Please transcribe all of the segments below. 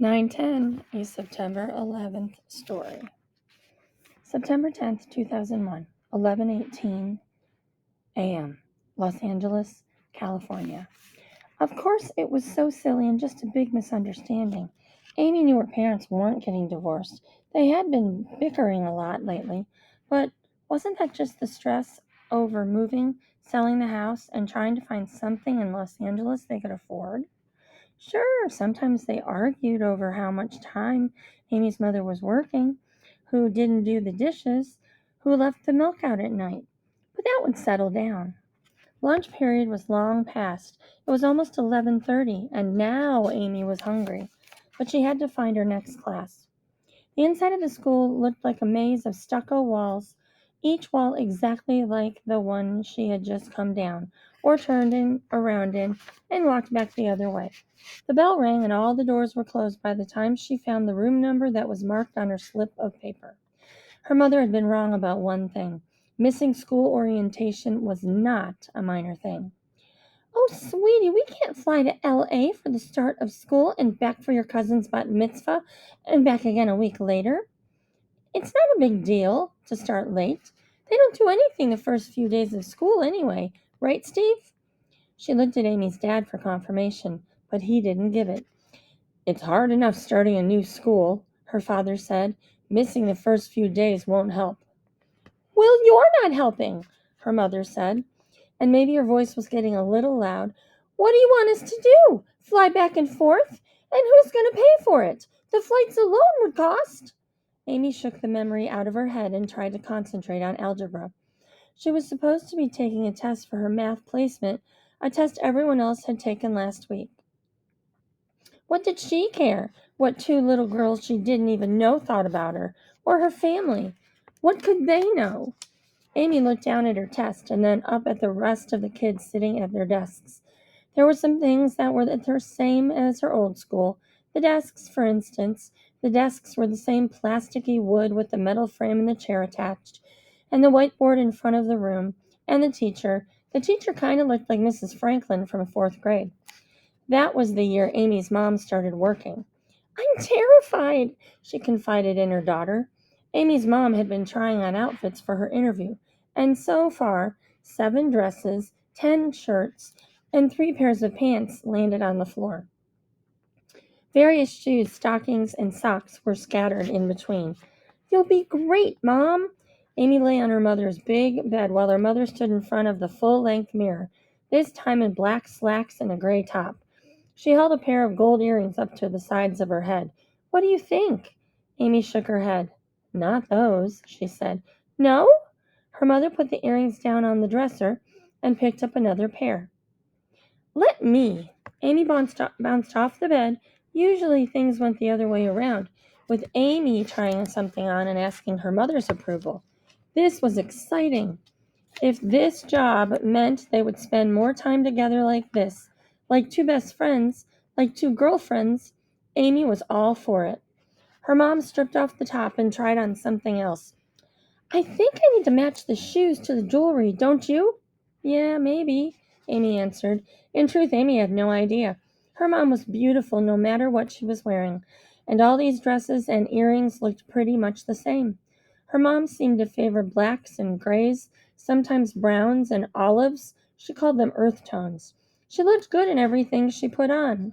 910, a September 11th story. September 10th, 2001, 11:18 a.m., Los Angeles, California. Of course, it was so silly and just a big misunderstanding. Amy knew her parents weren't getting divorced. They had been bickering a lot lately, but wasn't that just the stress over moving, selling the house, and trying to find something in Los Angeles they could afford? Sure, sometimes they argued over how much time Amy's mother was working, who didn't do the dishes, who left the milk out at night. But that would settle down. Lunch period was long past. It was almost 11:30, and now Amy was hungry. But she had to find her next class. The inside of the school looked like a maze of stucco walls, each wall exactly like the one she had just come down, or turned around in, and walked back the other way. The bell rang and all the doors were closed by the time she found the room number that was marked on her slip of paper. Her mother had been wrong about one thing. Missing school orientation was not a minor thing. "Oh, sweetie, we can't fly to L.A. for the start of school and back for your cousin's bat mitzvah and back again a week later. It's not a big deal to start late. They don't do anything the first few days of school anyway. Right, Steve?" She looked at Amy's dad for confirmation, but he didn't give it. "It's hard enough starting a new school," her father said. "Missing the first few days won't help." "Well, you're not helping," her mother said, and maybe her voice was getting a little loud. "What do you want us to do? Fly back and forth? And who's going to pay for it? The flights alone would cost." Amy shook the memory out of her head and tried to concentrate on algebra. She was supposed to be taking a test for her math placement, a test everyone else had taken last week. What did she care what two little girls she didn't even know thought about her, or her family? What could they know? Amy looked down at her test and then up at the rest of the kids sitting at their desks. There were some things that were the same as her old school. The desks, for instance. The desks were the same plasticky wood with the metal frame and the chair attached, and the whiteboard in front of the room, and the teacher. The teacher kind of looked like Mrs. Franklin from fourth grade. That was the year Amy's mom started working. "I'm terrified," she confided in her daughter. Amy's mom had been trying on outfits for her interview, and so far, 7 dresses, 10 shirts, and 3 pairs of pants landed on the floor. Various shoes, stockings, and socks were scattered in between. "You'll be great, Mom." Amy lay on her mother's big bed while her mother stood in front of the full-length mirror, this time in black slacks and a gray top. She held a pair of gold earrings up to the sides of her head. "What do you think?" Amy shook her head. "Not those," she said. "No?" Her mother put the earrings down on the dresser and picked up another pair. "Let me." Amy bounced off the bed. Usually things went the other way around, with Amy trying something on and asking her mother's approval. This was exciting. If this job meant they would spend more time together like this, like two best friends, like two girlfriends, Amy was all for it. Her mom stripped off the top and tried on something else. "I think I need to match the shoes to the jewelry, don't you?" "Yeah, maybe," Amy answered. In truth, Amy had no idea. Her mom was beautiful no matter what she was wearing, and all these dresses and earrings looked pretty much the same. Her mom seemed to favor blacks and grays, sometimes browns and olives. She called them earth tones. She looked good in everything she put on.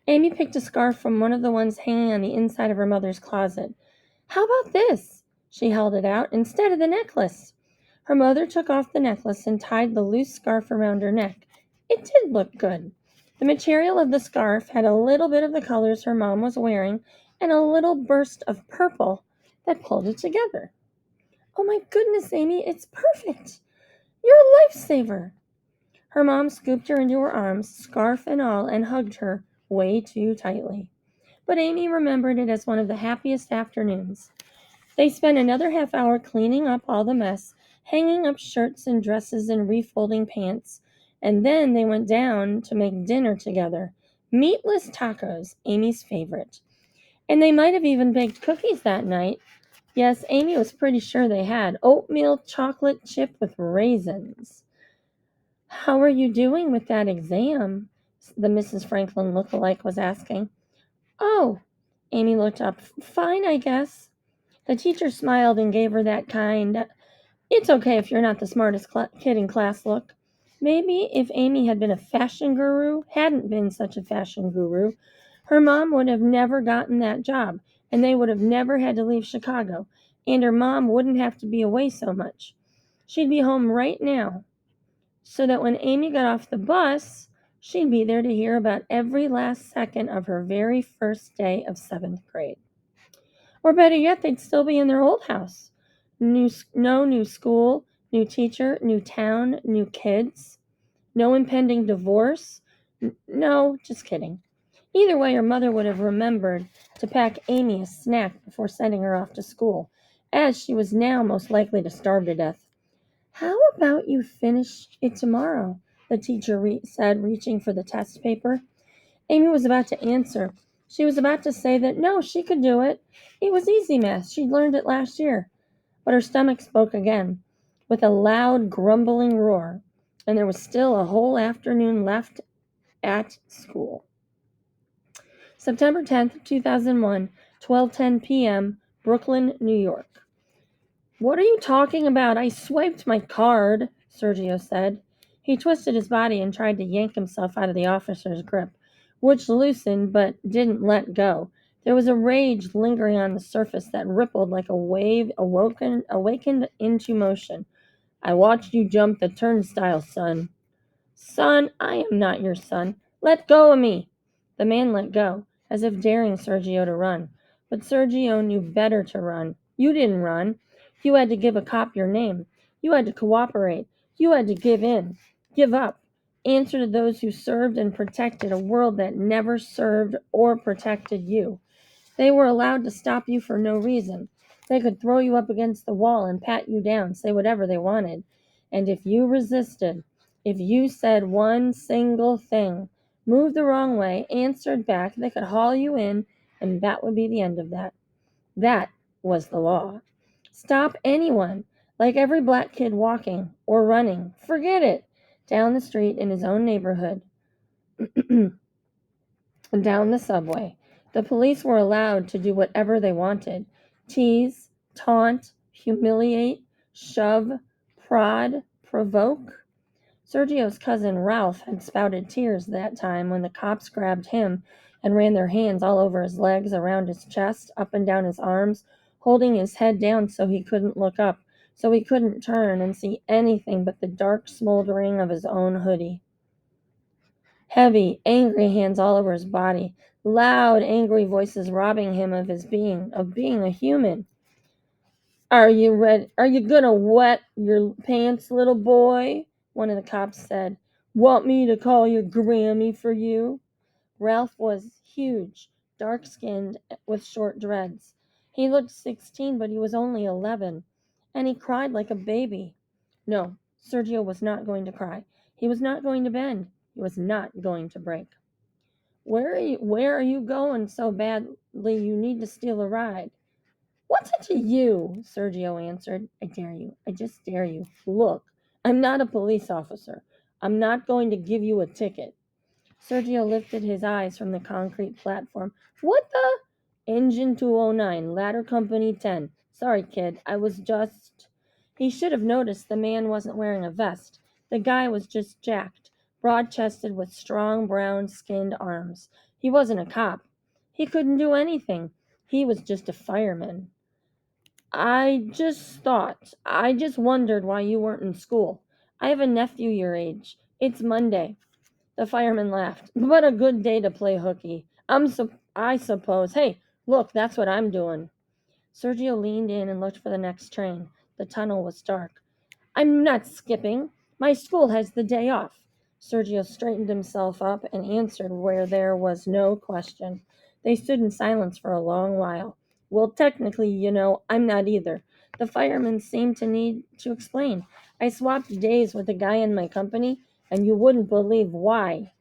Amy picked a scarf from one of the ones hanging on the inside of her mother's closet. "How about this?" She held it out instead of the necklace. Her mother took off the necklace and tied the loose scarf around her neck. It did look good. The material of the scarf had a little bit of the colors her mom was wearing and a little burst of purple that pulled it together. "Oh my goodness, Amy, it's perfect. You're a lifesaver." Her mom scooped her into her arms, scarf and all, and hugged her way too tightly. But Amy remembered it as one of the happiest afternoons. They spent another half hour cleaning up all the mess, hanging up shirts and dresses and refolding pants, and then they went down to make dinner together. Meatless tacos, Amy's favorite. And they might have even baked cookies that night. Yes, Amy was pretty sure they had. Oatmeal chocolate chip with raisins. "How are you doing with that exam?" the Mrs. Franklin look-alike was asking. Oh, Amy looked up. Fine, I guess. The teacher smiled and gave her that kind, it's okay if you're not the smartest kid in class look. Maybe if Amy had been a fashion guru, hadn't been such a fashion guru, her mom would have never gotten that job, and they would have never had to leave Chicago, and her mom wouldn't have to be away so much. She'd be home right now, so that when Amy got off the bus, she'd be there to hear about every last second of her very first day of 7th grade. Or better yet, they'd still be in their old house. No new school, new teacher, new town, new kids. No impending divorce. No, just kidding. Either way, her mother would have remembered to pack Amy a snack before sending her off to school, as she was now most likely to starve to death. How about you finish it tomorrow? The teacher said, reaching for the test paper. Amy was about to answer. She was about to say that no, she could do it. It was easy math. She'd learned it last year. But her stomach spoke again, with a loud, grumbling roar, and there was still a whole afternoon left at school. September 10th, 2001, 12:10 p.m., Brooklyn, New York. What are you talking about? I swiped my card, Sergio said. He twisted his body and tried to yank himself out of the officer's grip, which loosened but didn't let go. There was a rage lingering on the surface that rippled like a wave awakened into motion. I watched you jump the turnstile, son. Son, I am not your son. Let go of me. The man let go, as if daring Sergio to run. But Sergio knew better to run. You didn't run. You had to give a cop your name. You had to cooperate. You had to give in. Give up. Answer to those who served and protected a world that never served or protected you. They were allowed to stop you for no reason. They could throw you up against the wall and pat you down, say whatever they wanted. And if you resisted, if you said one single thing, moved the wrong way, answered back, they could haul you in, and that would be the end of that. That was the law. Stop anyone, like every black kid walking or running. Forget it. Down the street in his own neighborhood. Down the subway. The police were allowed to do whatever they wanted. Tease, taunt, humiliate, shove, prod, provoke. Sergio's cousin Ralph had spouted tears that time when the cops grabbed him and ran their hands all over his legs, around his chest, up and down his arms, holding his head down so he couldn't look up, so he couldn't turn and see anything but the dark smoldering of his own hoodie. Heavy, angry hands all over his body, loud, angry voices robbing him of being a human. Are you ready? Are you gonna wet your pants, little boy? One of the cops said. Want me to call your Grammy for you? Ralph was huge, dark-skinned, with short dreads. He looked 16, but he was only 11, and he cried like a baby. No, Sergio was not going to cry. He was not going to bend. He was not going to break. Where are you going so badly you need to steal a ride? What's it to you? Sergio answered. I dare you. I just dare you. Look, I'm not a police officer. I'm not going to give you a ticket. Sergio lifted his eyes from the concrete platform. What the? Engine 209, Ladder Company 10. Sorry, kid. I was just... He should have noticed the man wasn't wearing a vest. The guy was just jacked, broad-chested with strong brown-skinned arms. He wasn't a cop. He couldn't do anything. He was just a fireman. I just wondered why you weren't in school. I have a nephew your age. It's Monday. The fireman laughed. What a good day to play hooky. I suppose. Hey, look, that's what I'm doing. Sergio leaned in and looked for the next train. The tunnel was dark. I'm not skipping. My school has the day off. Sergio straightened himself up and answered where there was no question. They stood in silence for a long while. Well, technically, I'm not either. The fireman seemed to need to explain. I swapped days with a guy in my company, and you wouldn't believe why.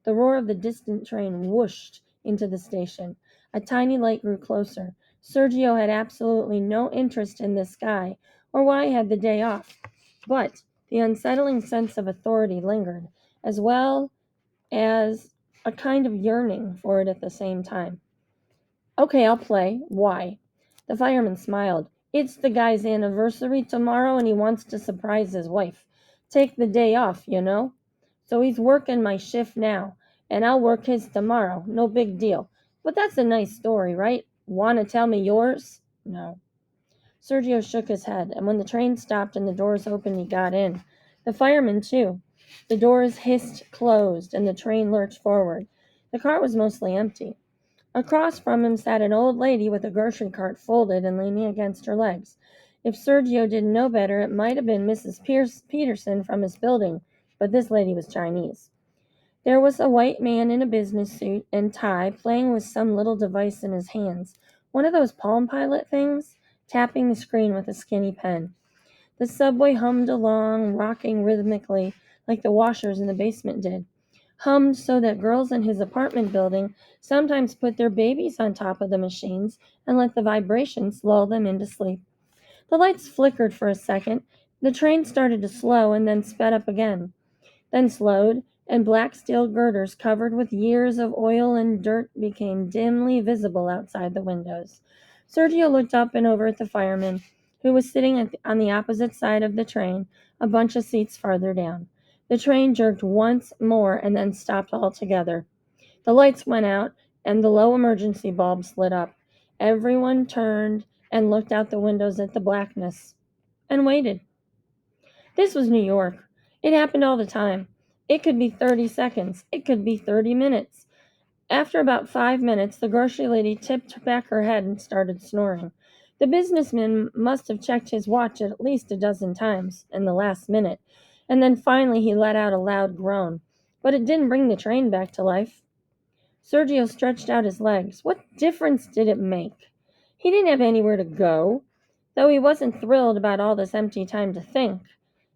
The roar of the distant train whooshed into the station. A tiny light grew closer. Sergio had absolutely no interest in this guy, or why he had the day off. But the unsettling sense of authority lingered, as well as a kind of yearning for it at the same time. Okay, I'll play. Why? The fireman smiled. It's the guy's anniversary tomorrow and he wants to surprise his wife. Take the day off, you know? So he's working my shift now, and I'll work his tomorrow. No big deal. But that's a nice story, right? Want to tell me yours? No. Sergio shook his head, and when the train stopped and the doors opened, he got in. The fireman, too. The doors hissed closed, and the train lurched forward. The car was mostly empty. Across from him sat an old lady with a grocery cart folded and leaning against her legs. If Sergio didn't know better, it might have been Mrs. Peterson from his building, but this lady was Chinese. There was a white man in a business suit and tie playing with some little device in his hands, one of those Palm Pilot things, tapping the screen with a skinny pen. The subway hummed along, rocking rhythmically, like the washers in the basement did. Hummed so that girls in his apartment building sometimes put their babies on top of the machines and let the vibrations lull them into sleep. The lights flickered for a second. The train started to slow and then sped up again, then slowed, and black steel girders covered with years of oil and dirt became dimly visible outside the windows. Sergio looked up and over at the fireman, who was sitting on the opposite side of the train, a bunch of seats farther down. The train jerked once more and then stopped altogether. The lights went out, and the low emergency bulbs lit up. Everyone turned and looked out the windows at the blackness and waited. This was New York. It happened all the time. It could be 30 seconds. It could be 30 minutes. After about 5 minutes, the grocery lady tipped back her head and started snoring. The businessman must have checked his watch at least a dozen times in the last minute, and then finally he let out a loud groan. But it didn't bring the train back to life. Sergio stretched out his legs. What difference did it make? He didn't have anywhere to go, though he wasn't thrilled about all this empty time to think.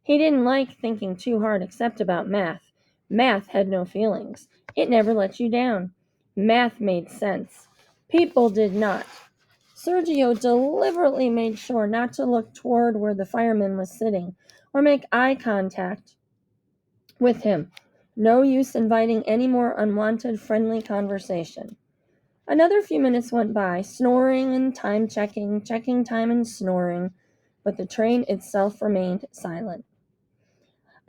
He didn't like thinking too hard except about math. Math had no feelings. It never let you down. Math made sense. People did not. Sergio deliberately made sure not to look toward where the fireman was sitting or make eye contact with him. No use inviting any more unwanted friendly conversation. Another few minutes went by, snoring and time checking time and snoring, but the train itself remained silent.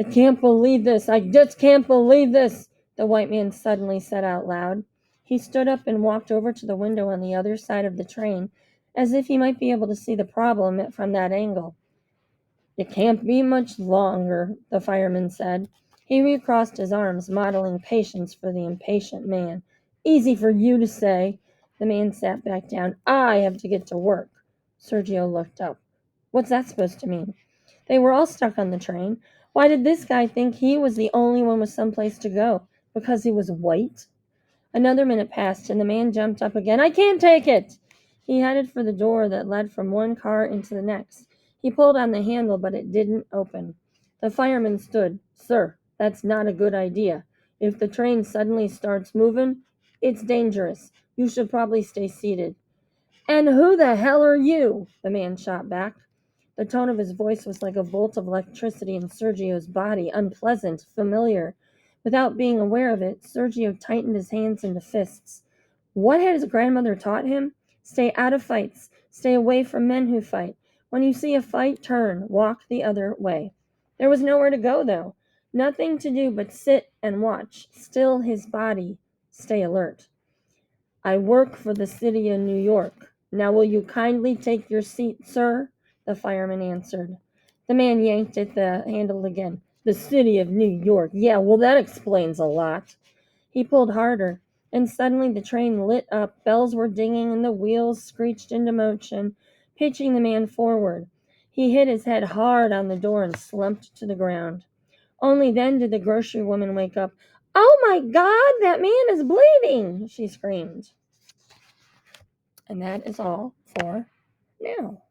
I can't believe this. I just can't believe this, the white man suddenly said out loud. He stood up and walked over to the window on the other side of the train, as if he might be able to see the problem from that angle. It can't be much longer, the fireman said. He recrossed his arms, modeling patience for the impatient man. Easy for you to say. The man sat back down. I have to get to work. Sergio looked up. What's that supposed to mean? They were all stuck on the train. Why did this guy think he was the only one with someplace to go? Because he was white? Another minute passed, and the man jumped up again. I can't take it! He headed for the door that led from one car into the next. He pulled on the handle, but it didn't open. The fireman stood. Sir, that's not a good idea. If the train suddenly starts moving, it's dangerous. You should probably stay seated. And who the hell are you? The man shot back. The tone of his voice was like a bolt of electricity in Sergio's body, unpleasant, familiar. Without being aware of it, Sergio tightened his hands into fists. What had his grandmother taught him? Stay out of fights. Stay away from men who fight. When you see a fight, turn. Walk the other way. There was nowhere to go, though. Nothing to do but sit and watch. Still his body. Stay alert. I work for the city of New York. Now will you kindly take your seat, sir? The fireman answered. The man yanked at the handle again. The city of New York. Yeah, well, that explains a lot. He pulled harder, and suddenly the train lit up. Bells were dinging, and the wheels screeched into motion, pitching the man forward. He hit his head hard on the door and slumped to the ground. Only then did the grocery woman wake up. Oh, my God, that man is bleeding, she screamed. And that is all for now.